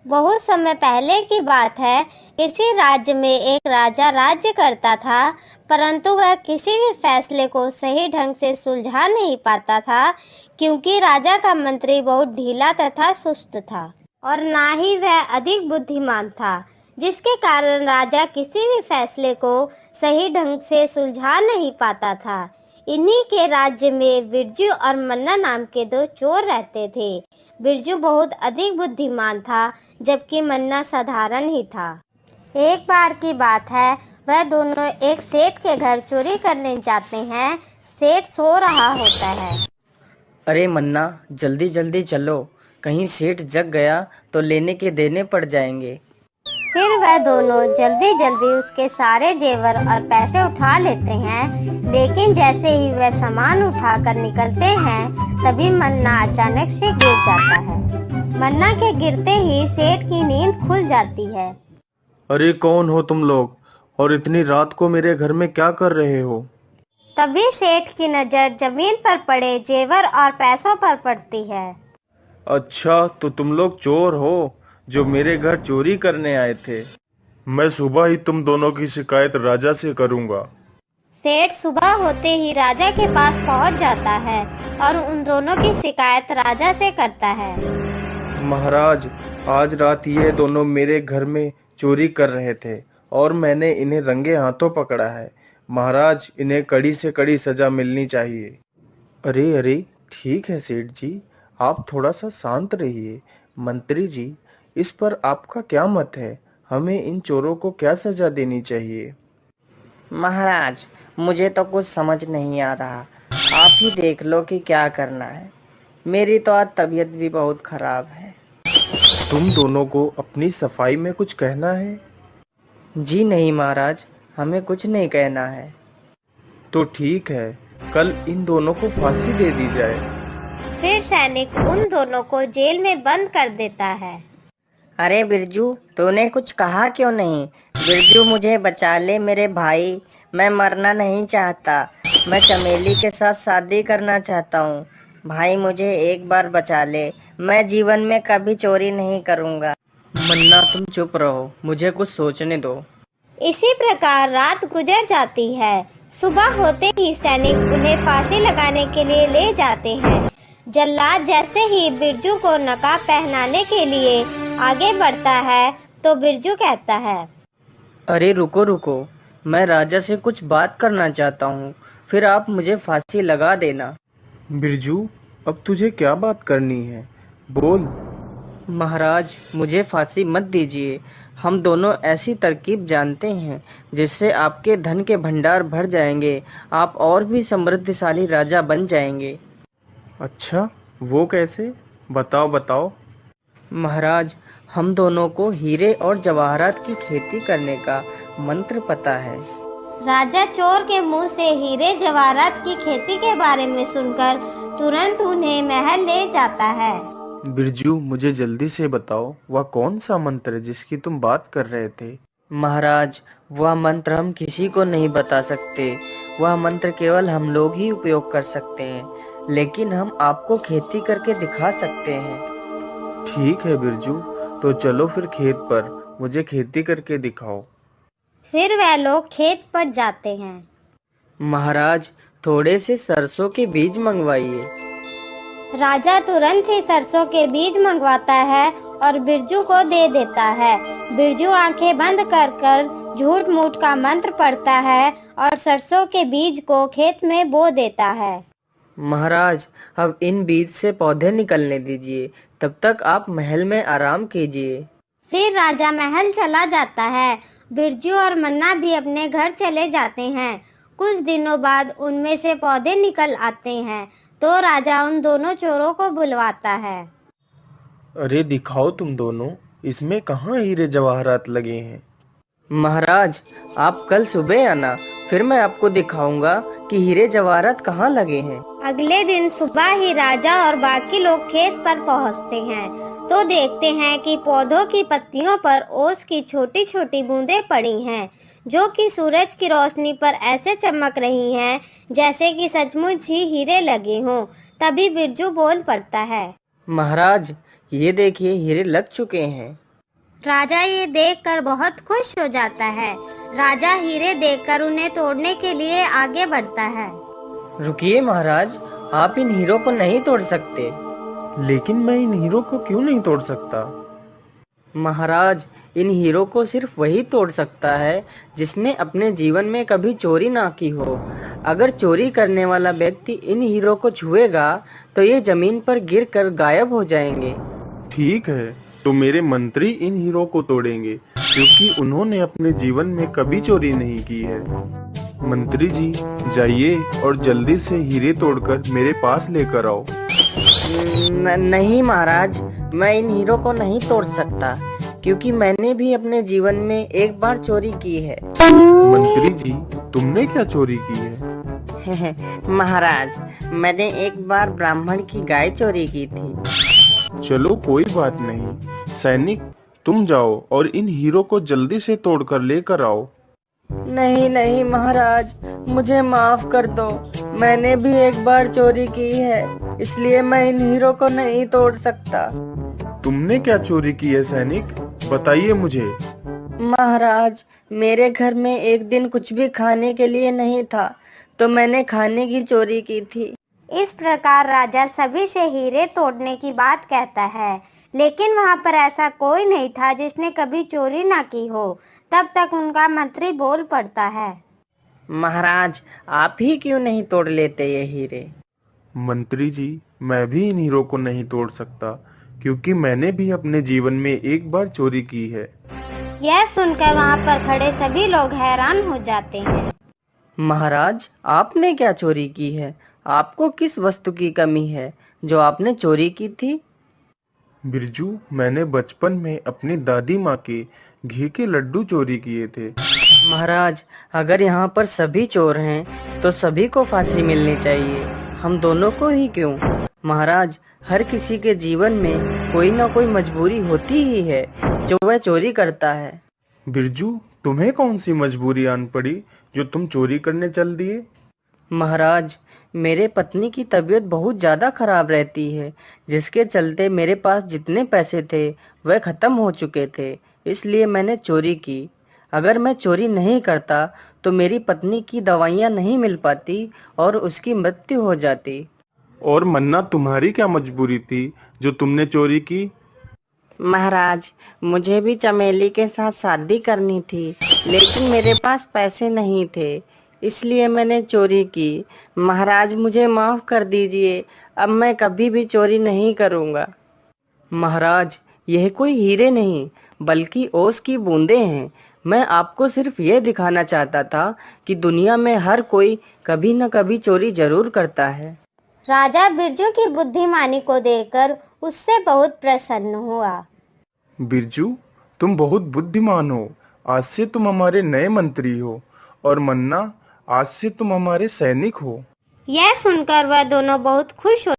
बहुत समय पहले की बात है। किसी राज्य में एक राजा राज्य करता था, परंतु वह किसी भी फैसले को सही ढंग से सुलझा नहीं पाता था, क्योंकि राजा का मंत्री बहुत ढीला तथा सुस्त था और ना ही वह अधिक बुद्धिमान था, जिसके कारण राजा किसी भी फैसले को सही ढंग से सुलझा नहीं पाता था। इन्हीं के राज्य में बिरजू और मन्ना नाम के दो चोर रहते थे। बिरजू बहुत अधिक बुद्धिमान था, जबकि मन्ना साधारण ही था। एक बार की बात है, वह दोनों एक सेठ के घर चोरी करने जाते हैं। सेठ सो रहा होता है। अरे मन्ना, जल्दी जल्दी चलो, कहीं सेठ जग गया तो लेने के देने पड़ जाएंगे। फिर वह दोनों जल्दी जल्दी उसके सारे जेवर और पैसे उठा लेते हैं, लेकिन जैसे ही वह सामान उठाकर निकलते हैं, तभी मन्ना अचानक से गिर जाता है। मन्ना के गिरते ही सेठ की नींद खुल जाती है। अरे कौन हो तुम लोग, और इतनी रात को मेरे घर में क्या कर रहे हो? तभी सेठ की नजर जमीन पर पड़े जेवर और पैसों पर पड़ती है। अच्छा, तो तुम लोग चोर हो जो मेरे घर चोरी करने आए थे। मैं सुबह ही तुम दोनों की शिकायत राजा से करूंगा। सेठ सुबह होते ही राजा के पास पहुंच जाता है और उन दोनों की शिकायत राजा से करता है। महाराज, आज रात ये दोनों मेरे घर में चोरी कर रहे थे और मैंने इन्हें रंगे हाथों पकड़ा है। महाराज, इन्हें कड़ी से कड़ी सजा मिलनी चाहिए। अरे अरे, ठीक है सेठ जी, आप थोड़ा सा शांत रहिए। मंत्री जी, इस पर आपका क्या मत है? हमें इन चोरों को क्या सजा देनी चाहिए? महाराज, मुझे तो कुछ समझ नहीं आ रहा, आप ही देख लो कि क्या करना है। मेरी तो आज तबीयत भी बहुत खराब है। तुम दोनों को अपनी सफाई में कुछ कहना है? जी नहीं महाराज, हमें कुछ नहीं कहना है। तो ठीक है, कल इन दोनों को फांसी दे दी जाए। फिर सैनिक उन दोनों को जेल में बंद कर देता है। अरे बिरजू, तूने कुछ कहा क्यों नहीं? बिरजू, मुझे बचा ले मेरे भाई, मैं मरना नहीं चाहता। मैं चमेली के साथ शादी करना चाहता हूँ। भाई, मुझे एक बार बचा ले, मैं जीवन में कभी चोरी नहीं करूँगा। मन्ना, तुम चुप रहो, मुझे कुछ सोचने दो। इसी प्रकार रात गुजर जाती है। सुबह होते ही सैनिक उन्हें फांसी लगाने के लिए ले जाते हैं। जल्लाद जैसे ही बिरजू को नकाब पहनाने के लिए आगे बढ़ता है, तो बिरजू कहता है, अरे रुको रुको, मैं राजा से कुछ बात करना चाहता हूँ, फिर आप मुझे फांसी लगा देना। बिरजू, अब तुझे क्या बात करनी है? बोल। महाराज, मुझे फांसी मत दीजिए। हम दोनों ऐसी तरकीब जानते हैं जिससे आपके धन के भंडार भर जाएंगे, आप और भी समृद्धशाली राजा बन जाएंगे। अच्छा, वो कैसे? बताओ बताओ। महाराज, हम दोनों को हीरे और जवाहरात की खेती करने का मंत्र पता है। राजा चोर के मुंह से हीरे जवाहरात की खेती के बारे में सुनकर तुरंत उन्हें महल ले जाता है। बिरजू, मुझे जल्दी से बताओ, वह कौन सा मंत्र है जिसकी तुम बात कर रहे थे? महाराज, वह मंत्र हम किसी को नहीं बता सकते। वह मंत्र केवल हम लोग ही उपयोग कर सकते हैं, लेकिन हम आपको खेती करके दिखा सकते हैं। ठीक है बिरजू, तो चलो फिर खेत पर, मुझे खेती करके दिखाओ। फिर वह लोग खेत पर जाते हैं। महाराज, थोड़े से सरसों के बीज मंगवाइए। राजा तुरंत ही सरसों के बीज मंगवाता है और बिरजू को दे देता है। बिरजू आंखें बंद कर कर झूठ मूठ का मंत्र पढ़ता है और सरसों के बीज को खेत में बो देता है। महाराज, अब इन बीज से पौधे निकलने दीजिए, तब तक आप महल में आराम कीजिए। फिर राजा महल चला जाता है। बिरजू और मन्ना भी अपने घर चले जाते हैं। कुछ दिनों बाद उनमें से पौधे निकल आते हैं, तो राजा उन दोनों चोरों को बुलवाता है। अरे दिखाओ तुम दोनों, इसमें कहाँ हीरे जवाहरात लगे हैं? महाराज, आप कल सुबह आना, फिर मैं आपको दिखाऊंगा कि हीरे जवाहरात कहाँ लगे हैं। अगले दिन सुबह ही राजा और बाकी लोग खेत पर पहुंचते हैं, तो देखते हैं कि पौधों की पत्तियों पर ओस की छोटी छोटी बूंदें पड़ी हैं, जो कि सूरज की रोशनी पर ऐसे चमक रही हैं जैसे कि सचमुच ही हीरे लगे हों। तभी बिरजू बोल पड़ता है, महाराज, ये देखिए, हीरे लग चुके हैं। राजा ये देखकर बहुत खुश हो जाता है। राजा हीरे देखकर उन्हें तोड़ने के लिए आगे बढ़ता है। रुकिए महाराज, आप इन हीरो को नहीं तोड़ सकते। लेकिन मैं इन हीरो को क्यों नहीं तोड़ सकता? महाराज, इन हीरो को सिर्फ वही तोड़ सकता है जिसने अपने जीवन में कभी चोरी ना की हो। अगर चोरी करने वाला व्यक्ति इन हीरो को छुएगा तो ये जमीन पर गिरकर गायब हो जाएंगे। ठीक है, तो मेरे मंत्री इन हीरो को तोड़ेंगे क्योंकि उन्होंने अपने जीवन में कभी चोरी नहीं की है। मंत्री जी, जाइए और जल्दी से हीरे तोड़कर मेरे पास लेकर आओ। नहीं महाराज, मैं इन हीरो को नहीं तोड़ सकता क्योंकि मैंने भी अपने जीवन में एक बार चोरी की है। मंत्री जी, तुमने क्या चोरी की है? महाराज, मैंने एक बार ब्राह्मण की गाय चोरी की थी। चलो कोई बात नहीं। सैनिक, तुम जाओ और इन हीरो को जल्दी से तोड़कर लेकर आओ। नहीं नहीं महाराज, मुझे माफ कर दो। मैंने भी एक बार चोरी की है, इसलिए मैं इन हीरो को नहीं तोड़ सकता। तुमने क्या चोरी की है सैनिक? बताइए मुझे। महाराज, मेरे घर में एक दिन कुछ भी खाने के लिए नहीं था, तो मैंने खाने की चोरी की थी। इस प्रकार राजा सभी से हीरे तोड़ने की बात कहता है, लेकिन वहाँ पर ऐसा कोई नहीं था जिसने कभी चोरी ना की हो। तब तक उनका मंत्री बोल पड़ता है, महाराज, आप ही क्यों नहीं तोड़ लेते ये हीरे? मंत्री जी, मैं भी इन हीरो को नहीं तोड़ सकता क्योंकि मैंने भी अपने जीवन में एक बार चोरी की है। यह सुनकर वहाँ पर खड़े सभी लोग हैरान हो जाते हैं। महाराज, आपने क्या चोरी की है? आपको किस वस्तु की कमी है जो आपने चोरी की थी? बिरजू, मैंने बचपन में अपनी दादी माँ के घी के लड्डू चोरी किए थे। महाराज, अगर यहाँ पर सभी चोर हैं तो सभी को फांसी मिलनी चाहिए, हम दोनों को ही क्यों? महाराज, हर किसी के जीवन में कोई ना कोई मजबूरी होती ही है जो वह चोरी करता है। बिरजू, तुम्हें कौन सी मजबूरी आन पड़ी जो तुम चोरी करने चल दिए? महाराज, मेरे पत्नी की तबीयत बहुत ज़्यादा खराब रहती है, जिसके चलते मेरे पास जितने पैसे थे वह ख़त्म हो चुके थे, इसलिए मैंने चोरी की। अगर मैं चोरी नहीं करता तो मेरी पत्नी की दवाइयाँ नहीं मिल पाती और उसकी मृत्यु हो जाती। और मन्ना, तुम्हारी क्या मजबूरी थी जो तुमने चोरी की? महाराज, मुझे भी चमेली के साथ शादी करनी थी, लेकिन मेरे पास पैसे नहीं थे, इसलिए मैंने चोरी की। महाराज, मुझे माफ़ कर दीजिए, अब मैं कभी भी चोरी नहीं करूँगा। महाराज, यह कोई हीरे नहीं बल्कि ओस की बूंदें हैं। मैं आपको सिर्फ ये दिखाना चाहता था कि दुनिया में हर कोई कभी न कभी चोरी जरूर करता है। राजा बिरजू की बुद्धिमानी को देखकर उससे बहुत प्रसन्न हुआ। बिरजू, तुम बहुत बुद्धिमान हो। आज से तुम हमारे नए मंत्री हो। और मन्ना, आज से तुम हमारे सैनिक हो। यह सुनकर वह दोनों बहुत खुश हो